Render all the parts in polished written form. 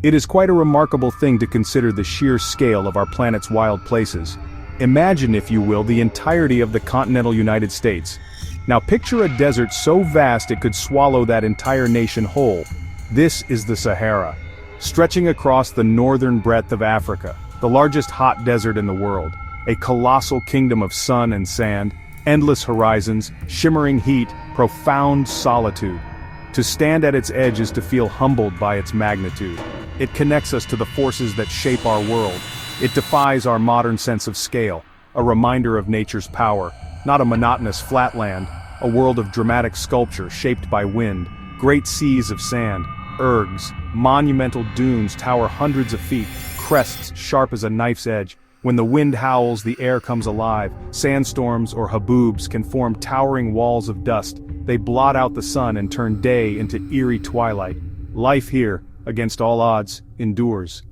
It is quite a remarkable thing to consider the sheer scale of our planet's wild places. Imagine, if you will, the entirety of the continental United States. Now picture a desert so vast it could swallow that entire nation whole. This is the Sahara, stretching across the northern breadth of Africa, the largest hot desert in the world, a colossal kingdom of sun and sand, endless horizons, shimmering heat, profound solitude. To stand at its edge is to feel humbled by its magnitude. It connects us to the forces that shape our world. It defies our modern sense of scale, a reminder of nature's power, not a monotonous flatland, a world of dramatic sculpture shaped by wind, great seas of sand, ergs, monumental dunes tower hundreds of feet, crests sharp as a knife's edge. When the wind howls, the air comes alive. Sandstorms or haboobs can form towering walls of dust. They blot out the sun and turn day into eerie twilight. Life here, against all odds, endures.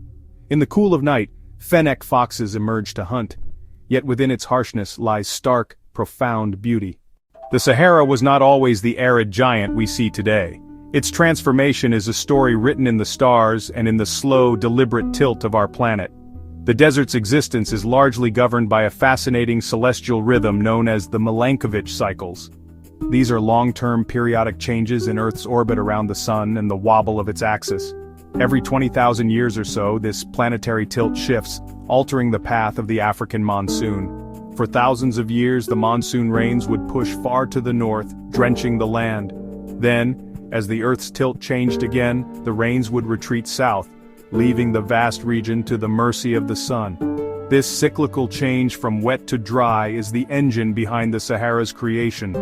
In the cool of night, fennec foxes emerge to hunt. Yet within its harshness lies stark, profound beauty. The Sahara was not always the arid giant we see today. Its transformation is a story written in the stars and in the slow, deliberate tilt of our planet. The desert's existence is largely governed by a fascinating celestial rhythm known as the Milankovitch cycles. These are long-term periodic changes in Earth's orbit around the Sun and the wobble of its axis. Every 20,000 years or so, this planetary tilt shifts, altering the path of the African monsoon. For thousands of years, the monsoon rains would push far to the north, drenching the land. Then, as the Earth's tilt changed again, the rains would retreat south, leaving the vast region to the mercy of the sun. This cyclical change from wet to dry is the engine behind the Sahara's creation.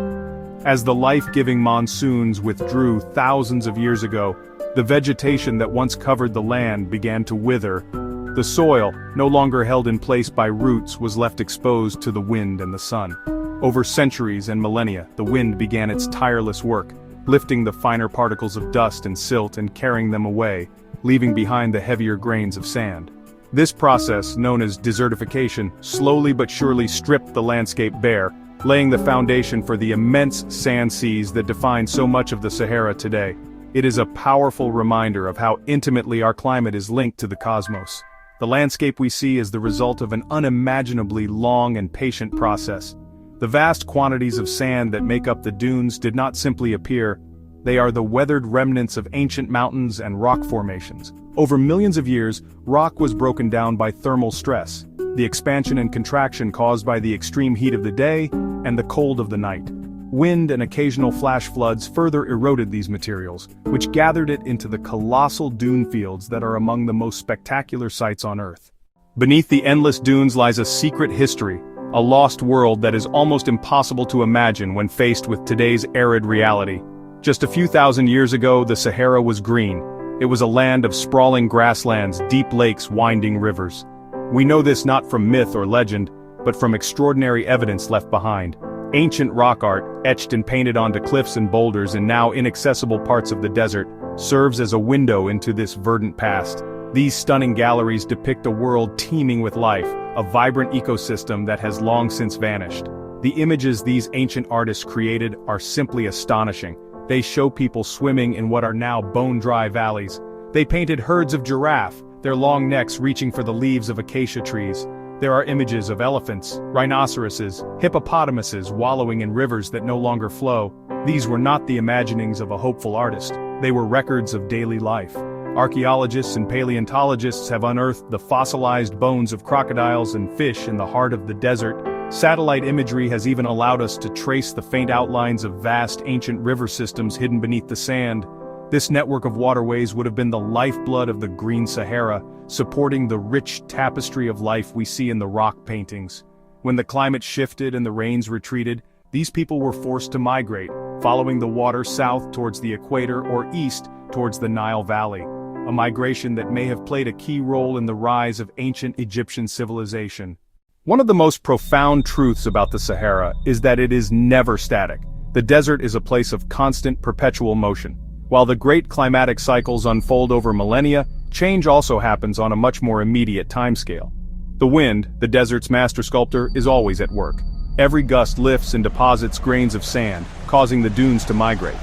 As the life-giving monsoons withdrew thousands of years ago, the vegetation that once covered the land began to wither. The soil, no longer held in place by roots, was left exposed to the wind and the sun. Over centuries and millennia, the wind began its tireless work, lifting the finer particles of dust and silt and carrying them away, leaving behind the heavier grains of sand. This process, known as desertification, slowly but surely stripped the landscape bare, laying the foundation for the immense sand seas that define so much of the Sahara today. It is a powerful reminder of how intimately our climate is linked to the cosmos. The landscape we see is the result of an unimaginably long and patient process. The vast quantities of sand that make up the dunes did not simply appear. They are the weathered remnants of ancient mountains and rock formations. Over millions of years, rock was broken down by thermal stress, the expansion and contraction caused by the extreme heat of the day and the cold of the night. Wind and occasional flash floods further eroded these materials, which gathered it into the colossal dune fields that are among the most spectacular sights on Earth. Beneath the endless dunes lies a secret history, a lost world that is almost impossible to imagine when faced with today's arid reality. Just a few thousand years ago, the Sahara was green. It was a land of sprawling grasslands, deep lakes, winding rivers. We know this not from myth or legend, but from extraordinary evidence left behind. Ancient rock art, etched and painted onto cliffs and boulders in now inaccessible parts of the desert, serves as a window into this verdant past. These stunning galleries depict a world teeming with life, a vibrant ecosystem that has long since vanished. The images these ancient artists created are simply astonishing. They show people swimming in what are now bone-dry valleys. They painted herds of giraffe, their long necks reaching for the leaves of acacia trees. There are images of elephants, rhinoceroses, hippopotamuses wallowing in rivers that no longer flow. These were not the imaginings of a hopeful artist. They were records of daily life. Archaeologists and paleontologists have unearthed the fossilized bones of crocodiles and fish in the heart of the desert. Satellite imagery has even allowed us to trace the faint outlines of vast ancient river systems hidden beneath the sand. This network of waterways would have been the lifeblood of the Green Sahara, supporting the rich tapestry of life we see in the rock paintings. When the climate shifted and the rains retreated, these people were forced to migrate, following the water south towards the equator or east towards the Nile Valley, a migration that may have played a key role in the rise of ancient Egyptian civilization. One of the most profound truths about the Sahara is that it is never static. The desert is a place of constant, perpetual motion. While the great climatic cycles unfold over millennia, change also happens on a much more immediate timescale. The wind, the desert's master sculptor, is always at work. Every gust lifts and deposits grains of sand, causing the dunes to migrate.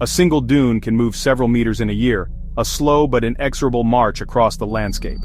A single dune can move several meters in a year, a slow but inexorable march across the landscape.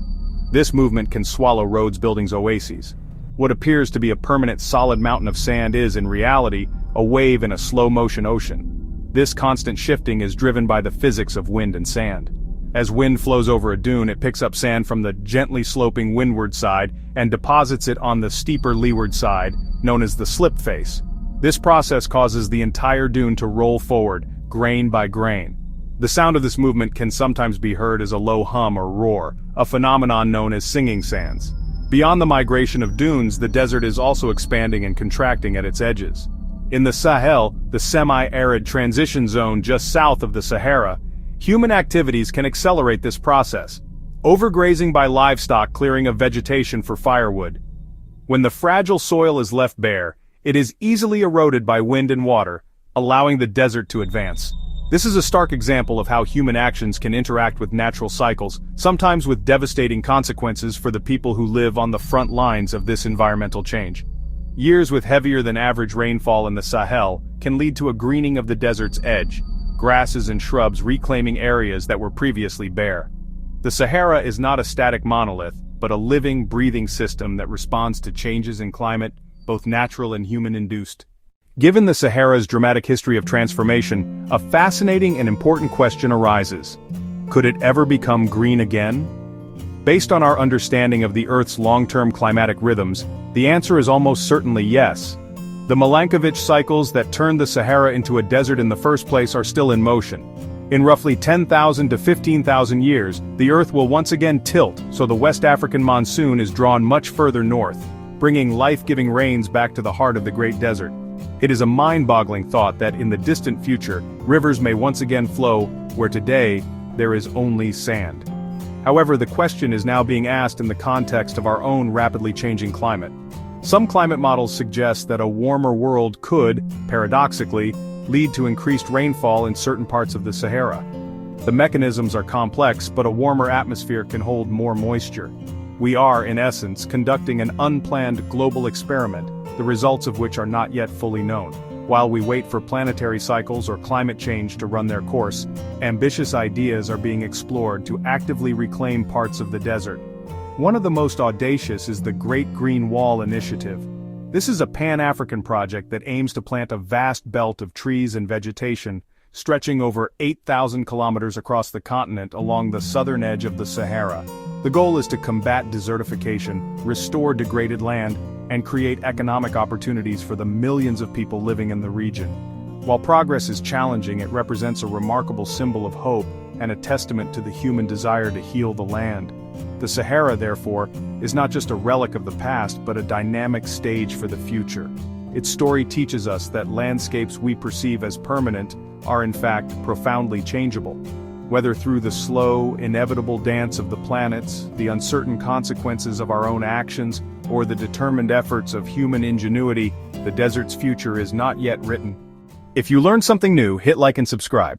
This movement can swallow roads, buildings, oases. What appears to be a permanent solid mountain of sand is, in reality, a wave in a slow-motion ocean. This constant shifting is driven by the physics of wind and sand. As wind flows over a dune, it picks up sand from the gently sloping windward side and deposits it on the steeper leeward side, known as the slip face. This process causes the entire dune to roll forward, grain by grain. The sound of this movement can sometimes be heard as a low hum or roar, a phenomenon known as singing sands. Beyond the migration of dunes, the desert is also expanding and contracting at its edges. In the Sahel, the semi-arid transition zone just south of the Sahara, human activities can accelerate this process. Overgrazing by livestock, clearing of vegetation for firewood. When the fragile soil is left bare, it is easily eroded by wind and water, allowing the desert to advance. This is a stark example of how human actions can interact with natural cycles, sometimes with devastating consequences for the people who live on the front lines of this environmental change. Years with heavier than average rainfall in the Sahel can lead to a greening of the desert's edge, grasses and shrubs reclaiming areas that were previously bare. The Sahara is not a static monolith, but a living, breathing system that responds to changes in climate, both natural and human-induced. Given the Sahara's dramatic history of transformation, a fascinating and important question arises. Could it ever become green again? Based on our understanding of the Earth's long-term climatic rhythms, the answer is almost certainly yes. The Milankovitch cycles that turned the Sahara into a desert in the first place are still in motion. In roughly 10,000 to 15,000 years, the Earth will once again tilt, so the West African monsoon is drawn much further north, bringing life-giving rains back to the heart of the Great Desert. It is a mind-boggling thought that in the distant future, rivers may once again flow where today there is only sand. However, the question is now being asked in the context of our own rapidly changing climate. Some climate models suggest that a warmer world could, paradoxically, lead to increased rainfall in certain parts of the Sahara. The mechanisms are complex, but a warmer atmosphere can hold more moisture. We are, in essence, conducting an unplanned global experiment, the results of which are not yet fully known. While we wait for planetary cycles or climate change to run their course, ambitious ideas are being explored to actively reclaim parts of the desert. One of the most audacious is the Great Green Wall Initiative. This is a Pan-African project that aims to plant a vast belt of trees and vegetation, stretching over 8,000 kilometers across the continent along the southern edge of the Sahara. The goal is to combat desertification, restore degraded land, and create economic opportunities for the millions of people living in the region. While progress is challenging, it represents a remarkable symbol of hope and a testament to the human desire to heal the land. The Sahara, therefore, is not just a relic of the past but a dynamic stage for the future. Its story teaches us that landscapes we perceive as permanent are in fact profoundly changeable. Whether through the slow, inevitable dance of the planets, the uncertain consequences of our own actions, or the determined efforts of human ingenuity, the desert's future is not yet written. If you learned something new, hit like and subscribe.